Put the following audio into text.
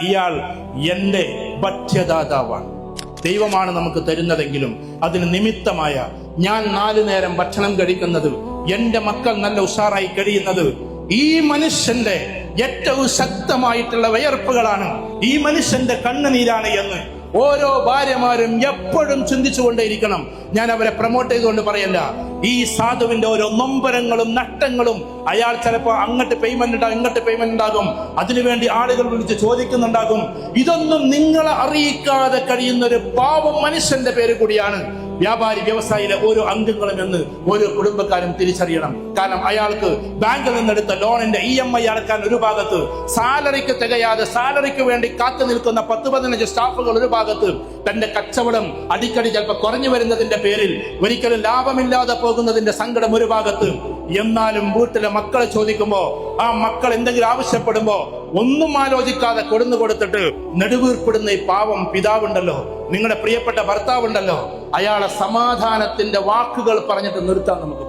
ഇയാൾ എന്റെ ഭക്ഷ്യദാതാവാണ്. ദൈവമാണ് നമുക്ക് തരുന്നതെങ്കിലും അതിന് നിമിത്തമായ ഞാൻ 4 നേരം ഭക്ഷണം കഴിക്കുന്നത്, എന്റെ മക്കൾ നല്ല ഉഷാറായി കഴിയുന്നത് ഈ മനുഷ്യന്റെ ഏറ്റവും ശക്തമായിട്ടുള്ള വിയർപ്പുകളാണ്, ഈ മനുഷ്യന്റെ കണ്ണുനീരാണ് എന്ന് ഓരോ ഭാര്യമാരും എപ്പോഴും ചിന്തിച്ചുകൊണ്ടേയിരിക്കണം. ഞാൻ അവരെ പ്രൊമോട്ട് ചെയ്തുകൊണ്ട് പറയല്ല. ഈ സാധുവിന്റെ ഓരോ നൊമ്പരങ്ങളും നഷ്ടങ്ങളും അയാൾ ചിലപ്പോൾ അങ്ങോട്ട് പേയ്മെന്റ് ഉണ്ടാകും, ഇങ്ങോട്ട് പേയ്മെന്റ് ഉണ്ടാകും, അതിനുവേണ്ടി ആളുകൾ വിളിച്ച് ചോദിക്കുന്നുണ്ടാകും. ഇതൊന്നും നിങ്ങളെ അറിയിക്കാതെ കഴിയുന്ന ഒരു പാവം മനുഷ്യന്റെ പേര് കൂടിയാണ് വ്യാപാരി വ്യവസായിയിലെ ഓരോ അംഗങ്ങളും എന്ന് ഓരോ കുടുംബക്കാരും തിരിച്ചറിയണം. കാരണം അയാൾക്ക് ബാങ്കിൽ നിന്നെടുത്ത ലോണിന്റെ EMI അടക്കാൻ ഒരു ഭാഗത്ത്, സാലറിക്ക് തികയാതെ സാലറിക്ക് വേണ്ടി കാത്തു നിൽക്കുന്ന 10-15 സ്റ്റാഫുകൾ ഒരു ഭാഗത്ത്, തന്റെ കച്ചവടം അടിക്കടി ചിലപ്പോൾ കുറഞ്ഞു വരുന്നതിന്റെ പേരിൽ ഒരിക്കലും ലാഭമില്ലാതെ പോകുന്നതിന്റെ സങ്കടം ഒരു ഭാഗത്ത്. എന്നാലും വീട്ടിലെ മക്കളെ ചോദിക്കുമ്പോ, ആ മക്കൾ എന്തെങ്കിലും ആവശ്യപ്പെടുമ്പോ ഒന്നും ആലോചിക്കാതെ കൊടുത്തിട്ട് നെടുവീർപ്പെടുന്ന ഈ പാവം പിതാവുണ്ടല്ലോ, നിങ്ങളുടെ പ്രിയപ്പെട്ട ഭർത്താവുണ്ടല്ലോ, അയാളെ സമാധാനത്തിന്റെ വാക്കുകൾ പറഞ്ഞിട്ട് നിർത്താൻ നമുക്ക്